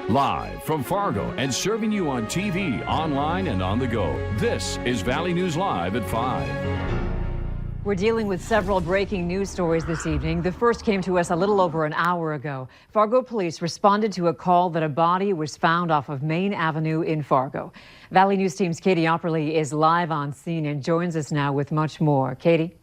Live from Fargo and serving you on TV, online, and on the go. This is Valley News Live at 5. We're dealing with several breaking news stories this evening. The first came to us a little over an hour ago. Fargo police responded to a call that a body was found off of Main Avenue in Fargo. Valley News Team's Katie Opperly is live on scene and joins us now with much more. Katie?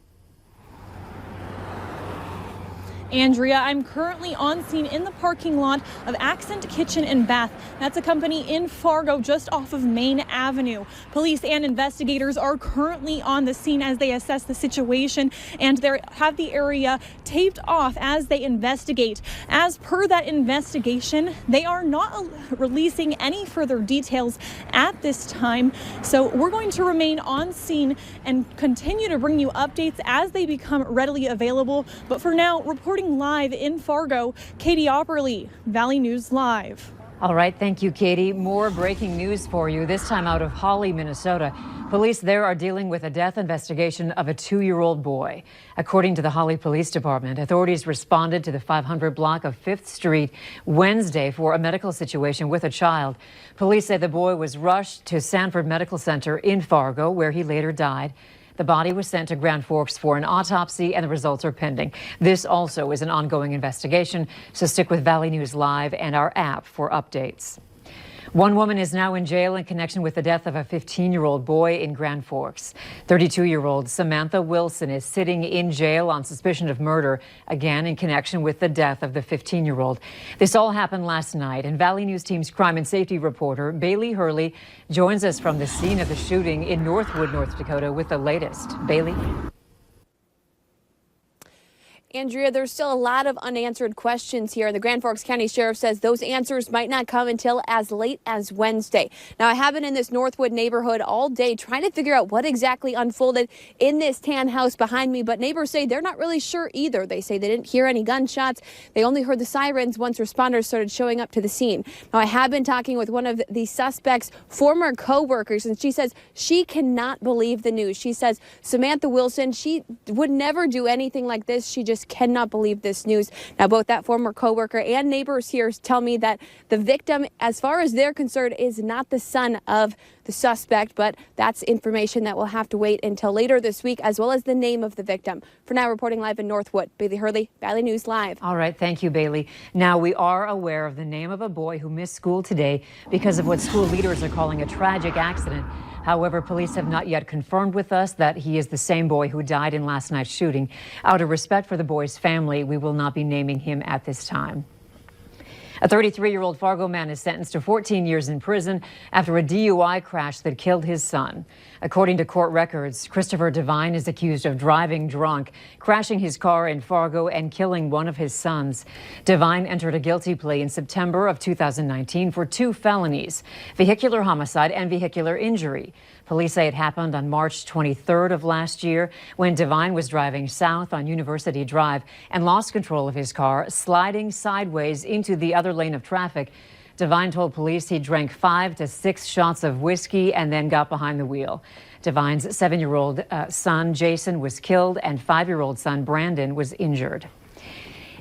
Andrea, I'm currently on scene in the parking lot of Accent Kitchen and Bath. That's a company in Fargo just off of Main Avenue. Police and investigators are currently on the scene as they assess the situation, and they have the area taped off as they investigate. As per that investigation, they are not releasing any further details at this time. So we're going to remain on scene and continue to bring you updates as they become readily available. But for now, reporting live in Fargo, Katie Opperly, Valley News Live. All right, thank you, Katie. More breaking news for you, this time out of Hawley, Minnesota. Police there are dealing with a death investigation of a 2-year-old boy. According to the Hawley Police Department, authorities responded to the 500 block of 5th Street Wednesday for a medical situation with a child. Police say the boy was rushed to Sanford Medical Center in Fargo, where he later died. The body was sent to Grand Forks for an autopsy, and the results are pending. This also is an ongoing investigation, so stick with Valley News Live and our app for updates. One woman is now in jail in connection with the death of a 15-year-old boy in Grand Forks. 32-year-old Samantha Wilson is sitting in jail on suspicion of murder, again in connection with the death of the 15-year-old. This all happened last night, and Valley News Team's crime and safety reporter Bailey Hurley joins us from the scene of the shooting in Northwood, North Dakota with the latest. Bailey? Andrea, there's still a lot of unanswered questions here. The Grand Forks County Sheriff says those answers might not come until as late as Wednesday. Now, I have been in this Northwood neighborhood all day trying to figure out what exactly unfolded in this tan house behind me, but neighbors say they're not really sure either. They say they didn't hear any gunshots. They only heard the sirens once responders started showing up to the scene. Now, I have been talking with one of the suspect's former co-workers, and she says she cannot believe the news. She says Samantha Wilson, she would never do anything like this. She just cannot believe this news. Now, both that former co-worker and neighbors here tell me that the victim, as far as they're concerned, is not the son of the suspect, but that's information that will have to wait until later this week, as well as the name of the victim. For now, reporting live in Northwood, Bailey Hurley, Valley News Live. All right, thank you, Bailey. Now, we are aware of the name of a boy who missed school today because of what school leaders are calling a tragic accident. However, police have not yet confirmed with us that he is the same boy who died in last night's shooting. Out of respect for the boy's family, we will not be naming him at this time. A 33-year-old Fargo man is sentenced to 14 years in prison after a DUI crash that killed his son. According to court records, Christopher Devine is accused of driving drunk, crashing his car in Fargo, and killing one of his sons. Devine entered a guilty plea in September of 2019 for 2 felonies, vehicular homicide and vehicular injury. Police say it happened on March 23rd of last year when Devine was driving south on University Drive and lost control of his car, sliding sideways into the other lane of traffic. Devine told police he drank 5 to 6 shots of whiskey and then got behind the wheel. Devine's 7-year-old son, Jason, was killed, and 5-year-old son, Brandon, was injured.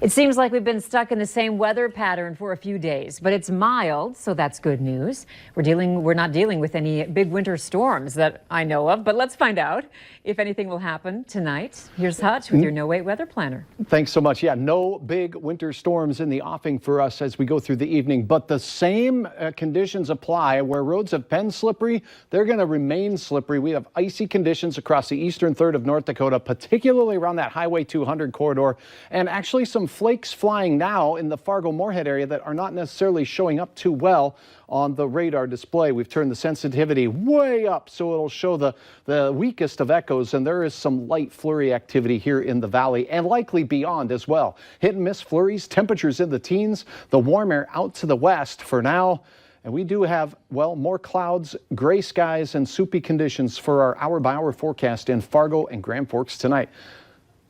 It seems like we've been stuck in the same weather pattern for a few days, but it's mild, so that's good news. We're not dealing with any big winter storms that I know of, but let's find out if anything will happen tonight. Here's Hutch with your No Wait weather planner. Thanks so much. Yeah, no big winter storms in the offing for us as we go through the evening, but the same conditions apply. Where roads have been slippery, they're going to remain slippery. We have icy conditions across the eastern third of North Dakota, particularly around that Highway 200 corridor, and actually some flakes flying now in the Fargo-Moorhead area that are not necessarily showing up too well on the radar display. We've turned the sensitivity way up so it'll show the weakest of echoes, and there is some light flurry activity here in the valley and likely beyond as well. Hit and miss flurries, temperatures in the teens, the warm air out to the west for now. And we do have, well, more clouds, gray skies, and soupy conditions for our hour-by-hour forecast in Fargo and Grand Forks tonight.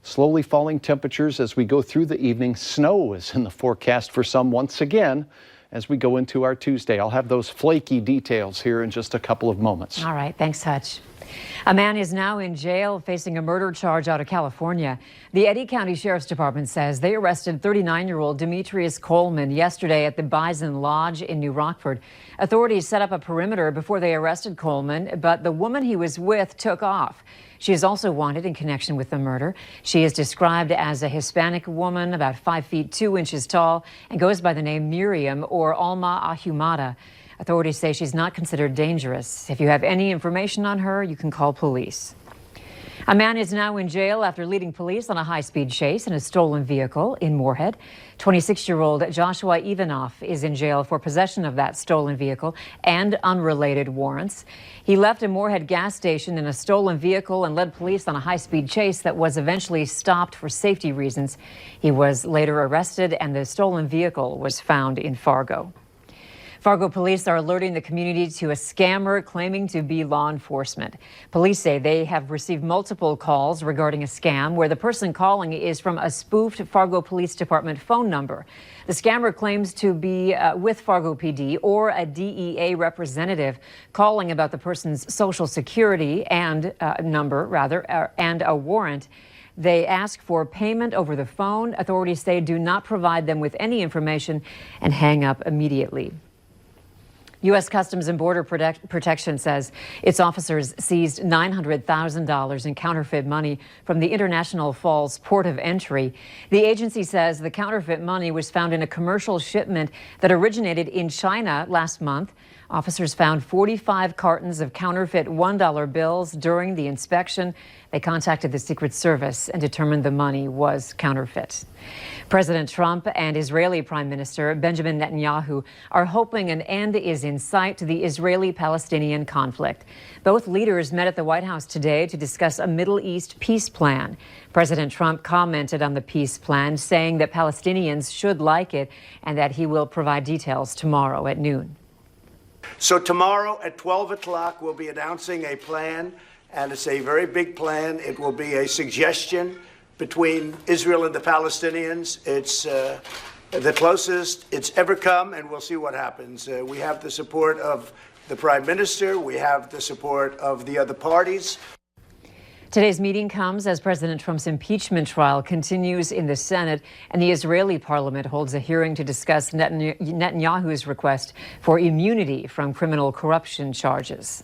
Slowly falling temperatures as we go through the evening. Snow is in the forecast for some once again as we go into our Tuesday. I'll have those flaky details here in just a couple of moments. All right, thanks, Hutch. A man is now in jail facing a murder charge out of California. The Eddy County Sheriff's Department says they arrested 39-year-old Demetrius Coleman yesterday at the Bison Lodge in New Rockford. Authorities set up a perimeter before they arrested Coleman, but the woman he was with took off. She is also wanted in connection with the murder. She is described as a Hispanic woman, about 5 feet 2 inches tall, and goes by the name Miriam or Alma Ahumada. Authorities say she's not considered dangerous. If you have any information on her, you can call police. A man is now in jail after leading police on a high-speed chase in a stolen vehicle in Moorhead. 26-year-old Joshua Ivanoff is in jail for possession of that stolen vehicle and unrelated warrants. He left a Moorhead gas station in a stolen vehicle and led police on a high-speed chase that was eventually stopped for safety reasons. He was later arrested and the stolen vehicle was found in Fargo. Fargo police are alerting the community to a scammer claiming to be law enforcement. Police say they have received multiple calls regarding a scam where the person calling is from a spoofed Fargo Police Department phone number. The scammer claims to be with Fargo PD or a DEA representative calling about the person's social security and and a warrant. They ask for payment over the phone. Authorities say do not provide them with any information and hang up immediately. U.S. Customs and Border Protection says its officers seized $900,000 in counterfeit money from the International Falls port of entry. The agency says the counterfeit money was found in a commercial shipment that originated in China last month. Officers found 45 cartons of counterfeit $1 bills during the inspection. They contacted the Secret Service and determined the money was counterfeit. President Trump and Israeli Prime Minister Benjamin Netanyahu are hoping an end is in sight to the Israeli-Palestinian conflict. Both leaders met at the White House today to discuss a Middle East peace plan. President Trump commented on the peace plan, saying that Palestinians should like it and that he will provide details tomorrow at noon. So tomorrow at 12 o'clock, we'll be announcing a plan, and it's a very big plan. It will be a suggestion between Israel and the Palestinians. It's the closest it's ever come, and we'll see what happens. We have the support of the Prime Minister. We have the support of the other parties. Today's meeting comes as President Trump's impeachment trial continues in the Senate, and the Israeli parliament holds a hearing to discuss Netanyahu's request for immunity from criminal corruption charges.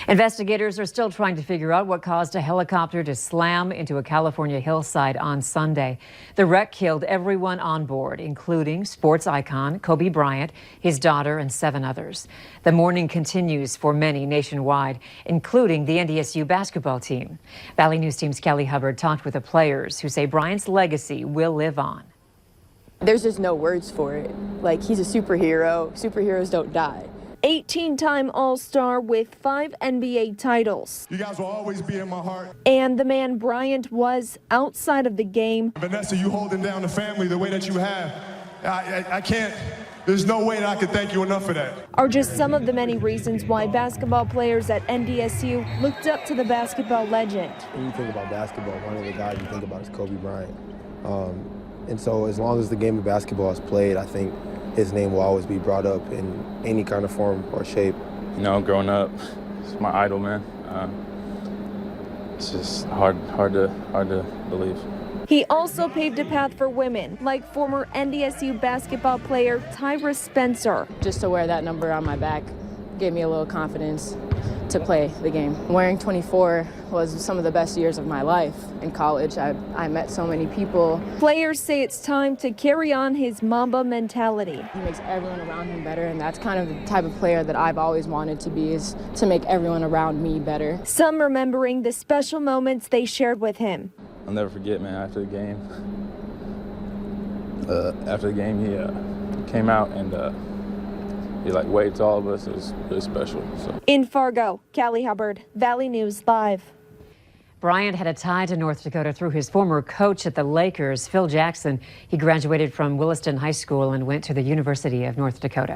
Investigators are still trying to figure out what caused a helicopter to slam into a California hillside on Sunday. The wreck killed everyone on board, including sports icon Kobe Bryant, his daughter, and 7 others. The mourning continues for many nationwide, including the NDSU basketball team. Valley News Team's Kelly Hubbard talked with the players who say Bryant's legacy will live on. There's just no words for it. Like, he's a superhero. Superheroes don't die. 18-time All-Star with 5 NBA titles. You guys will always be in my heart. And the man Bryant was outside of the game. Vanessa, you holding down the family the way that you have. I can't. There's no way that I could thank you enough for that. Are just some of the many reasons why basketball players at NDSU looked up to the basketball legend. When you think about basketball, one of the guys you think about is Kobe Bryant. And so as long as the game of basketball is played, I think his name will always be brought up in any kind of form or shape. You know, growing up, it's my idol, man. It's just hard to believe. He also paved a path for women, like former NDSU basketball player Tyra Spencer. Just to wear that number on my back gave me a little confidence to play the game. Wearing 24 was some of the best years of my life. In college, I met so many people. Players say it's time to carry on his Mamba mentality. He makes everyone around him better, and that's kind of the type of player that I've always wanted to be, is to make everyone around me better. Some remembering the special moments they shared with him. I'll never forget, man, after the game, he came out and he waved to all of us. It was really special. So. In Fargo, Callie Hubbard, Valley News Live. Bryant had a tie to North Dakota through his former coach at the Lakers, Phil Jackson. He graduated from Williston High School and went to the University of North Dakota.